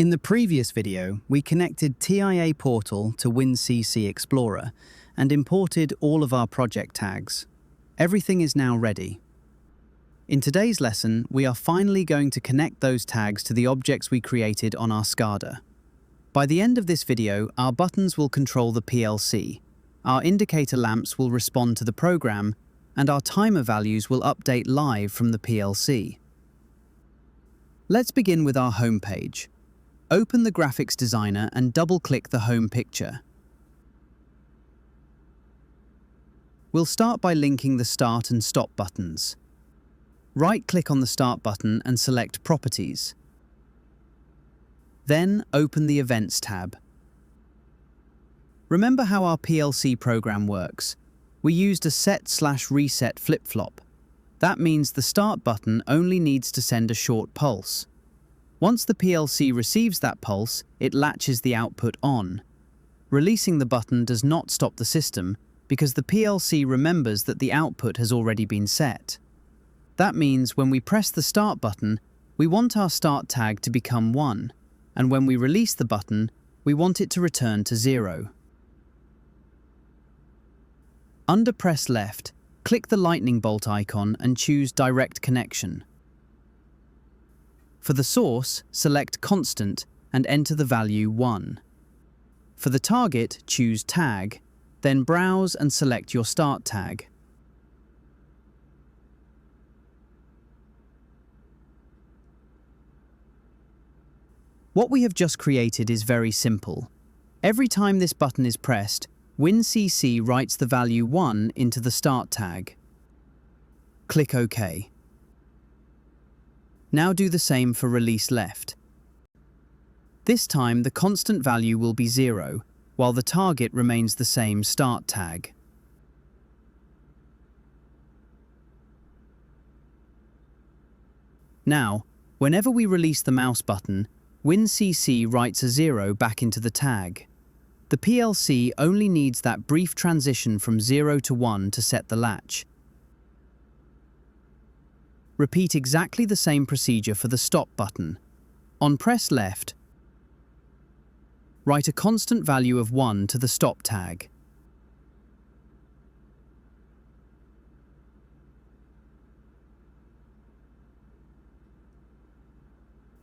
In the previous video, we connected TIA Portal to WinCC Explorer and imported all of our project tags. Everything is now ready. In today's lesson, we are finally going to connect those tags to the objects we created on our SCADA. By the end of this video, our buttons will control the PLC, our indicator lamps will respond to the program, and our timer values will update live from the PLC. Let's begin with our home page. Open the graphics designer and double-click the home picture. We'll start by linking the Start and Stop buttons. Right-click on the Start button and select Properties. Then open the Events tab. Remember how our PLC program works. We used a set/reset flip-flop. That means the Start button only needs to send a short pulse. Once the PLC receives that pulse, it latches the output on. Releasing the button does not stop the system because the PLC remembers that the output has already been set. That means when we press the Start button, we want our Start tag to become 1, and when we release the button, we want it to return to 0. Under Press Left, click the lightning bolt icon and choose Direct Connection. For the source, select Constant and enter the value 1. For the target, choose Tag, then browse and select your Start tag. What we have just created is very simple. Every time this button is pressed, WinCC writes the value 1 into the Start tag. Click OK. Now do the same for Release Left. This time the constant value will be 0, while the target remains the same Start tag. Now, whenever we release the mouse button, WinCC writes a 0 back into the tag. The PLC only needs that brief transition from 0 to 1 to set the latch. Repeat exactly the same procedure for the Stop button. On Press Left, write a constant value of 1 to the Stop tag.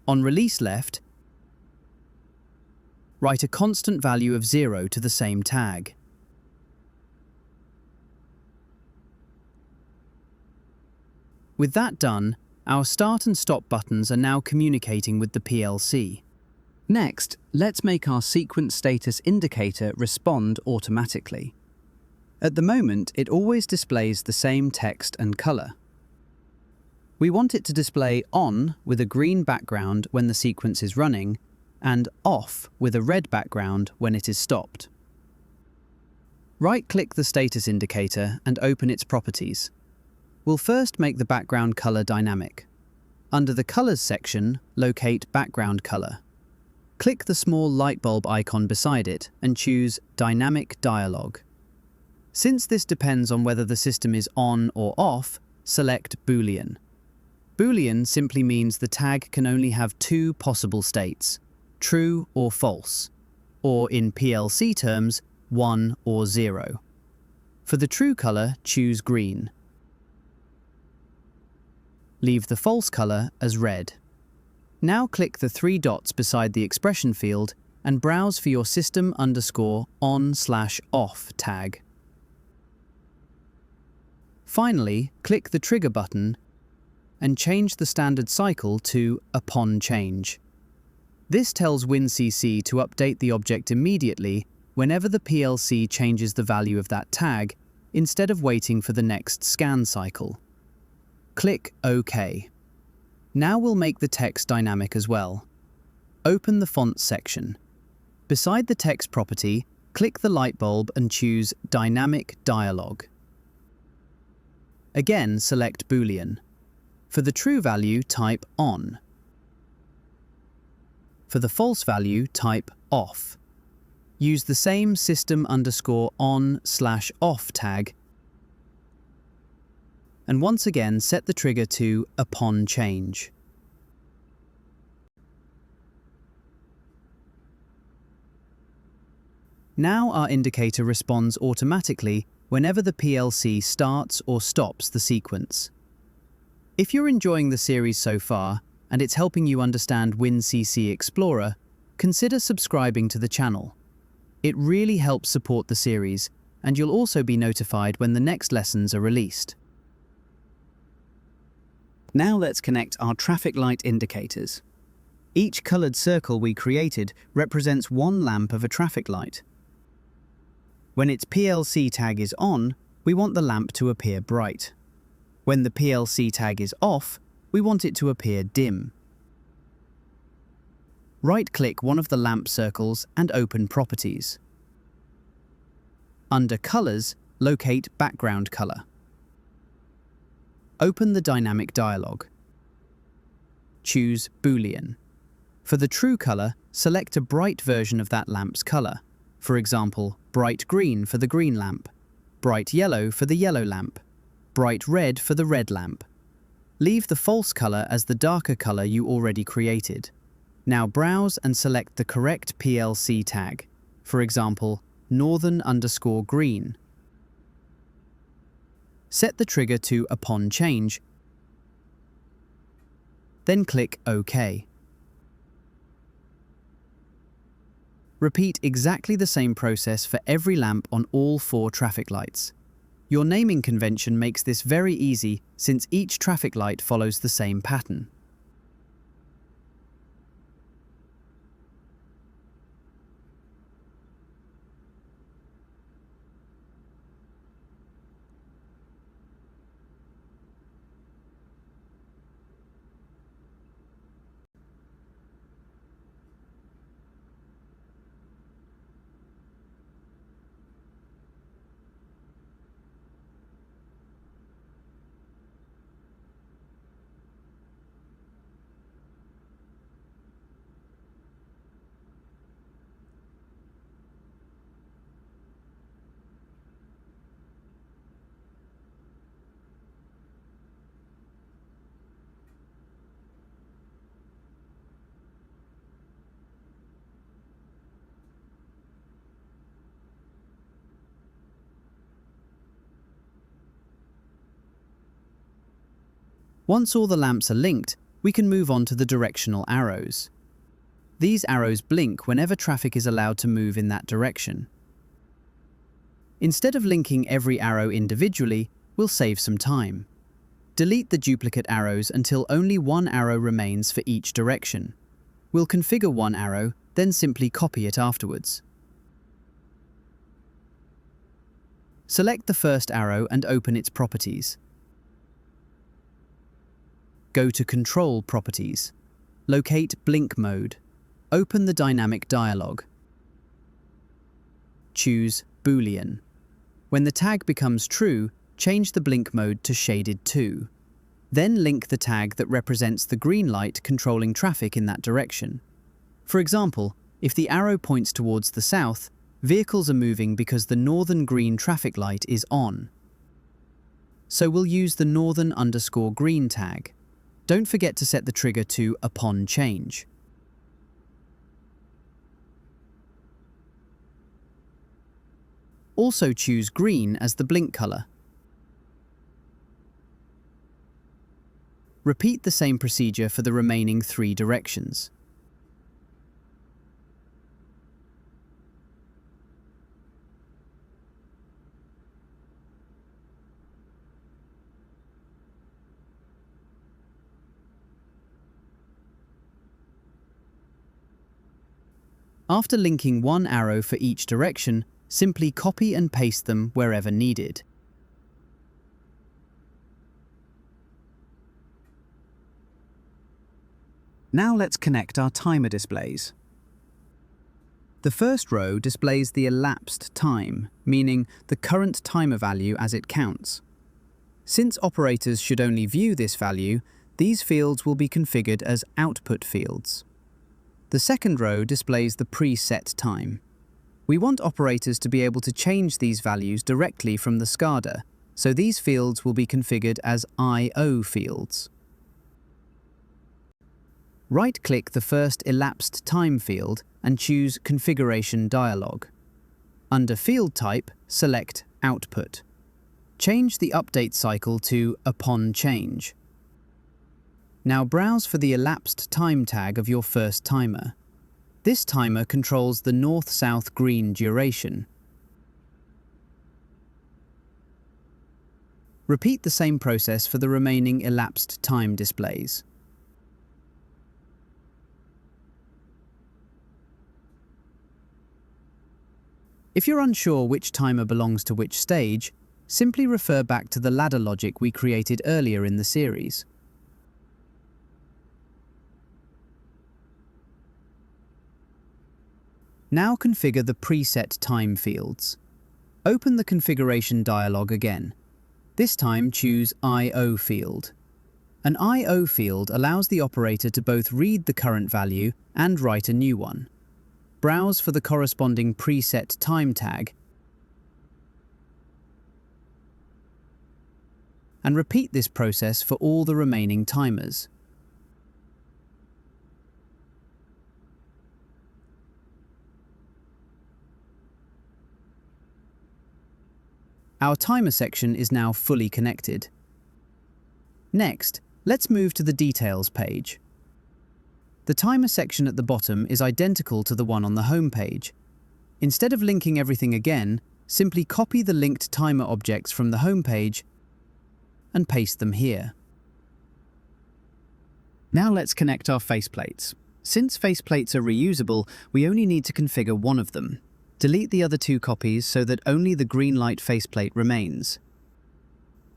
On Release Left, write a constant value of 0 to the same tag. With that done, our Start and Stop buttons are now communicating with the PLC. Next, let's make our sequence status indicator respond automatically. At the moment, it always displays the same text and color. We want it to display on with a green background when the sequence is running, and off with a red background when it is stopped. Right-click the status indicator and open its properties. We'll first make the background color dynamic. Under the Colors section, locate Background Color. Click the small light bulb icon beside it and choose Dynamic Dialog. Since this depends on whether the system is on or off, select Boolean. Boolean simply means the tag can only have two possible states, true or false, or in PLC terms, 1 or 0. For the true color, choose green. Leave the false color as red. Now click the 3 dots beside the expression field and browse for your system_on/off tag. Finally, click the trigger button and change the standard cycle to Upon Change. This tells WinCC to update the object immediately whenever the PLC changes the value of that tag, instead of waiting for the next scan cycle. Click OK. Now we'll make the text dynamic as well. Open the Fonts section. Beside the text property, click the light bulb and choose Dynamic Dialog. Again, select Boolean. For the true value, type on. For the false value, type off. Use the same system_on/off tag and once again set the trigger to Upon Change. Now our indicator responds automatically whenever the PLC starts or stops the sequence. If you're enjoying the series so far, and it's helping you understand WinCC Explorer, consider subscribing to the channel. It really helps support the series, and you'll also be notified when the next lessons are released. Now let's connect our traffic light indicators. Each coloured circle we created represents one lamp of a traffic light. When its PLC tag is on, we want the lamp to appear bright. When the PLC tag is off, we want it to appear dim. Right-click one of the lamp circles and open Properties. Under Colours, locate Background Colour. Open the dynamic dialog. Choose Boolean. For the true colour, select a bright version of that lamp's colour. For example, bright green for the green lamp, bright yellow for the yellow lamp, bright red for the red lamp. Leave the false colour as the darker colour you already created. Now browse and select the correct PLC tag. For example, northern_green. Set the trigger to Upon Change, then click OK. Repeat exactly the same process for every lamp on all 4 traffic lights. Your naming convention makes this very easy since each traffic light follows the same pattern. Once all the lamps are linked, we can move on to the directional arrows. These arrows blink whenever traffic is allowed to move in that direction. Instead of linking every arrow individually, we'll save some time. Delete the duplicate arrows until only one arrow remains for each direction. We'll configure one arrow, then simply copy it afterwards. Select the first arrow and open its properties. Go to Control Properties. Locate Blink Mode. Open the dynamic dialog. Choose Boolean. When the tag becomes true, change the blink mode to Shaded 2. Then link the tag that represents the green light controlling traffic in that direction. For example, if the arrow points towards the south, vehicles are moving because the northern green traffic light is on. So we'll use the northern_green tag. Don't forget to set the trigger to Upon Change. Also choose green as the blink color. Repeat the same procedure for the remaining 3 directions. After linking one arrow for each direction, simply copy and paste them wherever needed. Now let's connect our timer displays. The first row displays the elapsed time, meaning the current timer value as it counts. Since operators should only view this value, these fields will be configured as output fields. The second row displays the preset time. We want operators to be able to change these values directly from the SCADA, so these fields will be configured as I/O fields. Right-click the first elapsed time field and choose Configuration Dialog. Under Field Type, select Output. Change the update cycle to Upon Change. Now browse for the elapsed time tag of your first timer. This timer controls the north-south green duration. Repeat the same process for the remaining elapsed time displays. If you're unsure which timer belongs to which stage, simply refer back to the ladder logic we created earlier in the series. Now configure the preset time fields. Open the configuration dialog again. This time choose I/O field. An I/O field allows the operator to both read the current value and write a new one. Browse for the corresponding preset time tag and repeat this process for all the remaining timers. Our timer section is now fully connected. Next, let's move to the Details page. The timer section at the bottom is identical to the one on the home page. Instead of linking everything again, simply copy the linked timer objects from the home page and paste them here. Now let's connect our faceplates. Since faceplates are reusable, we only need to configure one of them. Delete the other two copies so that only the green light faceplate remains.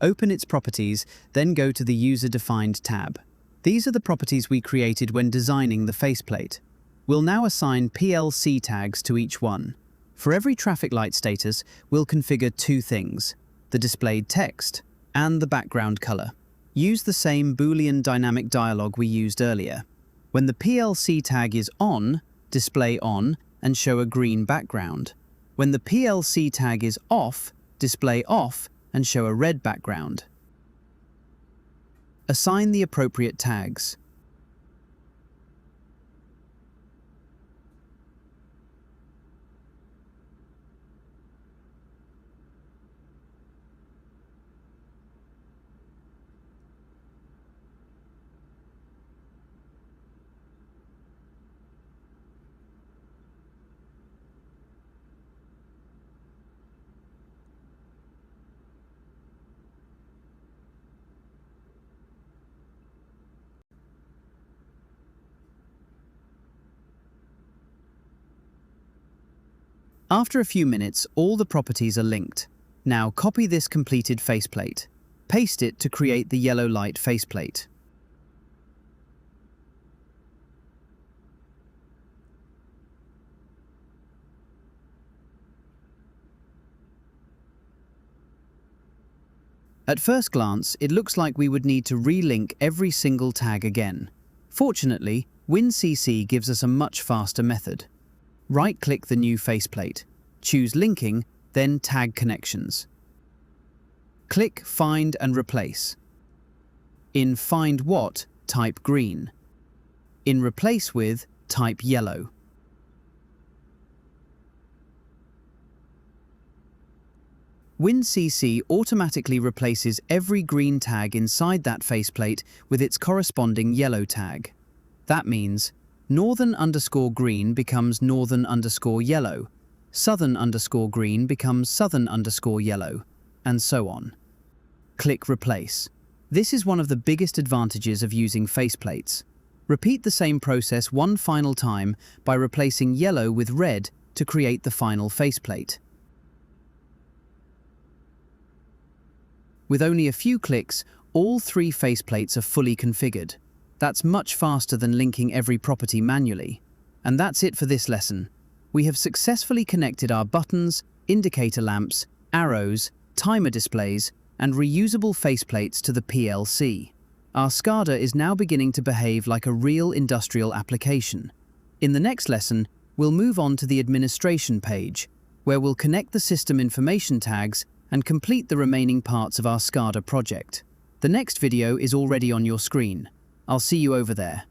Open its properties, then go to the User-Defined tab. These are the properties we created when designing the faceplate. We'll now assign PLC tags to each one. For every traffic light status, we'll configure two things: the displayed text and the background color. Use the same Boolean dynamic dialog we used earlier. When the PLC tag is on, display on and show a green background. When the PLC tag is off, display off and show a red background. Assign the appropriate tags. After a few minutes, all the properties are linked. Now copy this completed faceplate. Paste it to create the yellow light faceplate. At first glance, it looks like we would need to relink every single tag again. Fortunately, WinCC gives us a much faster method. Right-click the new faceplate, choose Linking, then Tag Connections. Click Find and Replace. In Find What, type Green. In Replace With, type Yellow. WinCC automatically replaces every green tag inside that faceplate with its corresponding yellow tag. That means northern_green becomes northern_yellow, southern_green becomes southern_yellow, and so on. Click Replace. This is one of the biggest advantages of using faceplates. Repeat the same process one final time by replacing yellow with red to create the final faceplate. With only a few clicks, all three faceplates are fully configured. That's much faster than linking every property manually. And that's it for this lesson. We have successfully connected our buttons, indicator lamps, arrows, timer displays, and reusable faceplates to the PLC. Our SCADA is now beginning to behave like a real industrial application. In the next lesson, we'll move on to the administration page, where we'll connect the system information tags and complete the remaining parts of our SCADA project. The next video is already on your screen. I'll see you over there.